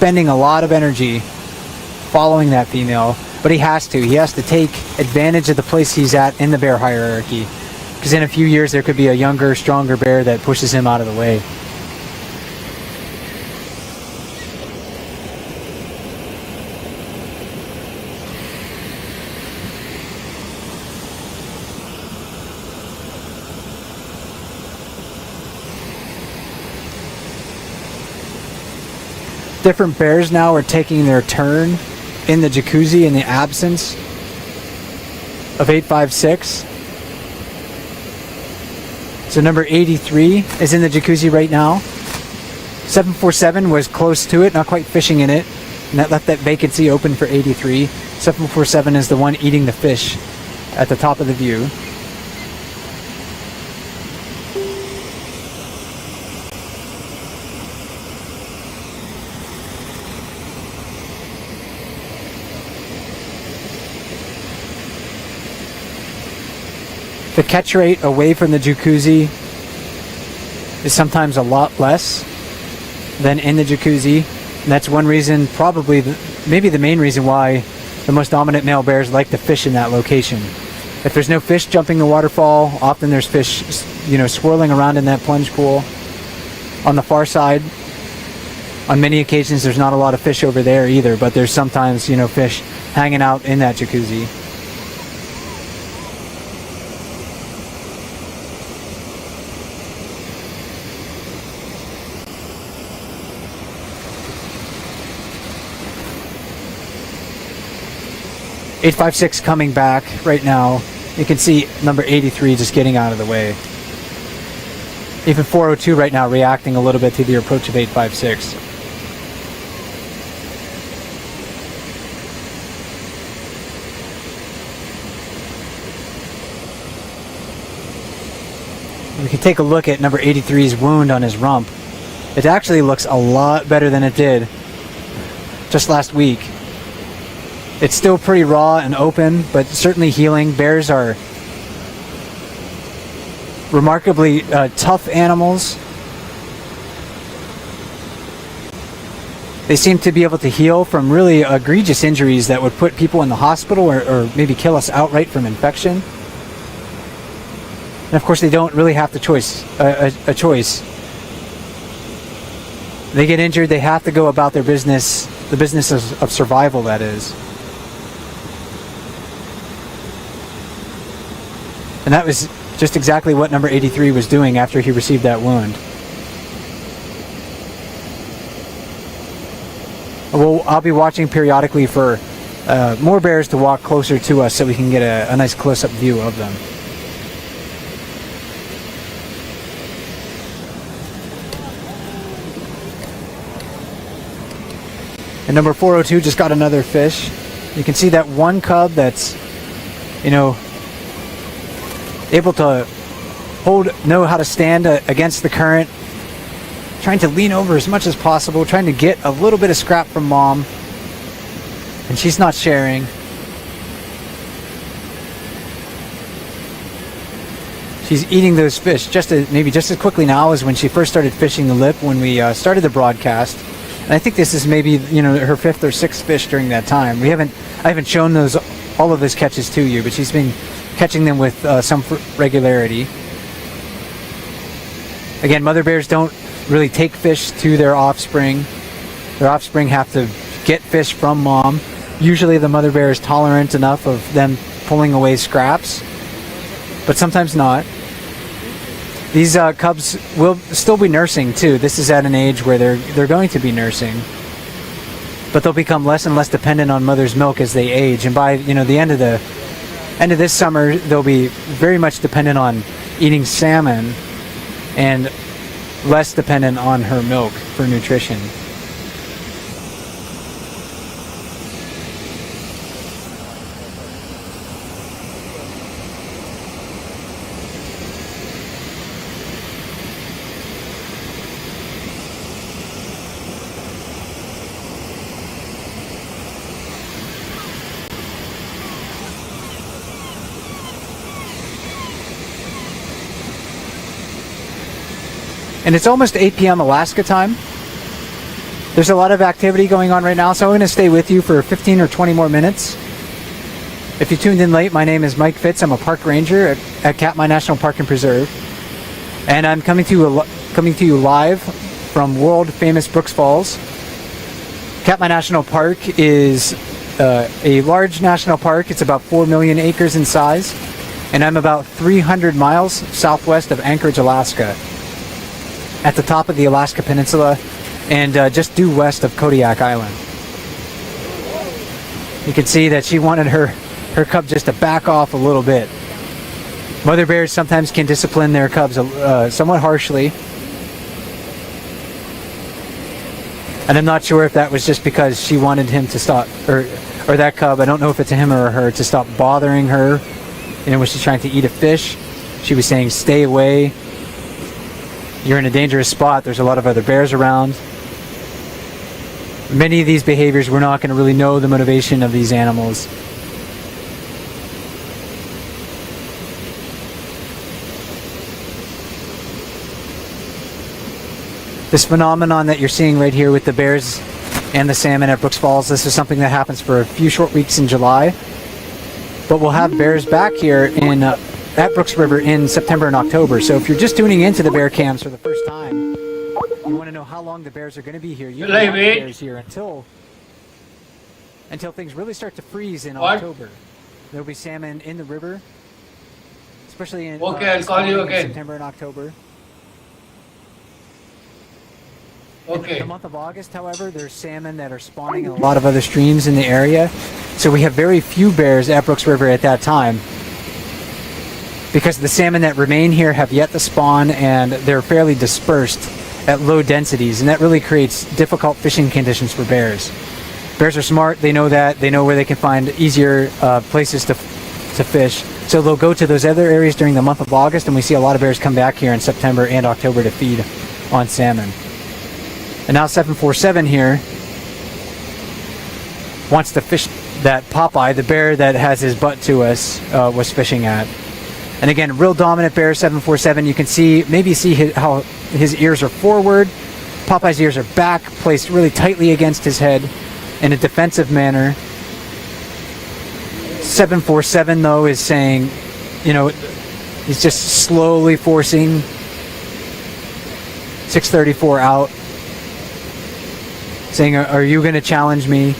expending a lot of energy following that female, but he has to. He has to take advantage of the place he's at in the bear hierarchy, because in a few years there could be a younger, stronger bear that pushes him out of the way. Different bears now are taking their turn in the jacuzzi in the absence of 856. So number 83 is in the jacuzzi right now. 747 was close to it, not quite fishing in it, and that left that vacancy open for 83. 747 is the one eating the fish at the top of the view. The catch rate away from the jacuzzi is sometimes a lot less than in the jacuzzi. And that's one reason, probably, maybe the main reason why the most dominant male bears like to fish in that location. If there's no fish jumping the waterfall, often there's fish, swirling around in that plunge pool. On the far side, on many occasions, there's not a lot of fish over there either, but there's sometimes, fish hanging out in that jacuzzi. .856 coming back right now. You can see number 83 just getting out of the way. Even 402 right now reacting a little bit to the approach of 856. We can take a look at number 83's wound on his rump. It actually looks a lot better than it did just last week. It's still pretty raw and open, but certainly healing. Bears are remarkably tough animals. They seem to be able to heal from really egregious injuries that would put people in the hospital or maybe kill us outright from infection. And of course, they don't really have a choice. They get injured, they have to go about their business, the business of survival, that is. And that was just exactly what number 83 was doing after he received that wound. Well, I'll be watching periodically for more bears to walk closer to us so we can get a nice close-up view of them. And number 402 just got another fish. You can see that one cub that's, able to know how to stand against the current, trying to lean over as much as possible, trying to get a little bit of scrap from mom, and she's not sharing. She's eating those fish maybe just as quickly now as when she first started fishing the lip when we started the broadcast. And I think this is maybe her fifth or sixth fish during that time. I haven't shown all of those catches to you, but she's been catching them with some regularity. Again, mother bears don't really take fish to their offspring. Their offspring have to get fish from mom. Usually the mother bear is tolerant enough of them pulling away scraps, but sometimes not. These cubs will still be nursing too. This is at an age where they're going to be nursing, but they'll become less and less dependent on mother's milk as they age. And by the end of this summer, they'll be very much dependent on eating salmon and less dependent on her milk for nutrition. And it's almost 8 p.m. Alaska time. There's a lot of activity going on right now, so I'm going to stay with you for 15 or 20 more minutes. If you tuned in late, my name is Mike Fitz. I'm a park ranger at Katmai National Park and Preserve, and I'm coming to you live from world famous Brooks Falls. Katmai National Park is a large national park. It's about 4 million acres in size, and I'm about 300 miles southwest of Anchorage, Alaska, at the top of the Alaska Peninsula and just due west of Kodiak Island. You can see that she wanted her cub just to back off a little bit. Mother bears sometimes can discipline their cubs somewhat harshly, and I'm not sure if that was just because she wanted him to stop, or that cub, I don't know if it's a him or a her, to stop bothering her. You know, when she's trying to eat a fish, she was saying, stay away. You're in a dangerous spot. There's a lot of other bears around. Many of these behaviors, we're not going to really know the motivation of these animals. This phenomenon that you're seeing right here with the bears and the salmon at Brooks Falls, this is something that happens for a few short weeks in July. But we'll have bears back here at Brooks River in September and October. So if you're just tuning into the bear cams for the first time, you want to know how long the bears are going to be here. You can have the bears here until things really start to freeze in October. There'll be salmon in the river, especially in I'll call you again. September and October. Okay. In the month of August, however, there's salmon that are spawning in a lot of other streams in the area. So we have very few bears at Brooks River at that time, because the salmon that remain here have yet to spawn, and they're fairly dispersed at low densities, and that really creates difficult fishing conditions for bears. Bears are smart. They know that. They know where they can find easier places to fish. So they'll go to those other areas during the month of August, and we see a lot of bears come back here in September and October to feed on salmon. And now 747 here wants to fish that Popeye, the bear that has his butt to us, was fishing at. And again, real dominant bear, 747. You can see, how his ears are forward. Popeye's ears are back, placed really tightly against his head in a defensive manner. 747, though, is saying, you know, he's just slowly forcing 634 out, saying, are you going to challenge me?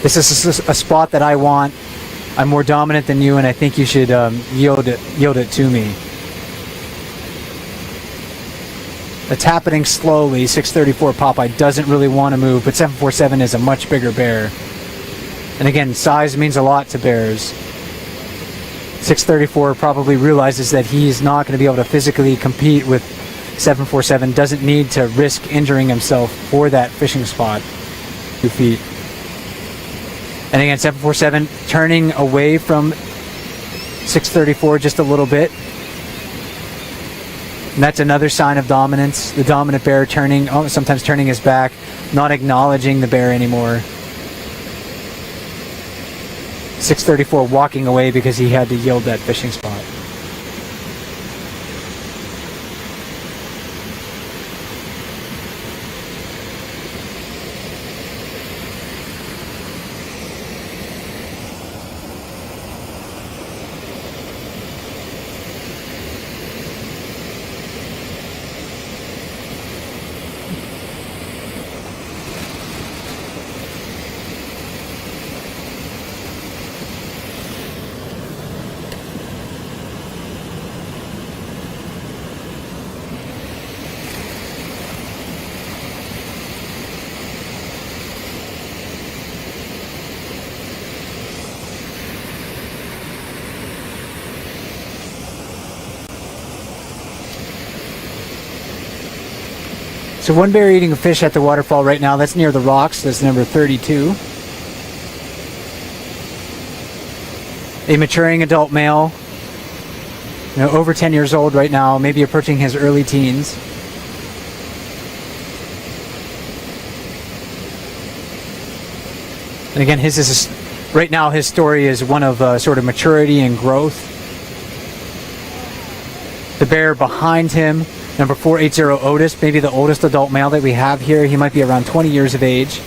This is a spot that I want. I'm more dominant than you, and I think you should yield it to me. It's happening slowly. 634 Popeye doesn't really want to move, but 747 is a much bigger bear. And again, size means a lot to bears. 634 probably realizes that he's not going to be able to physically compete with 747, doesn't need to risk injuring himself for that fishing spot. 2 feet. And again, 747 turning away from 634 just a little bit. And that's another sign of dominance. The dominant bear sometimes turning his back, not acknowledging the bear anymore. 634 walking away because he had to yield that fishing spot. So one bear eating a fish at the waterfall right now. That's near the rocks. That's number 32. A maturing adult male, over 10 years old right now, maybe approaching his early teens. And again, right now his story is one of sort of maturity and growth. The bear behind him Number 480 Otis, maybe the oldest adult male that we have here. He might be around 20 years of age.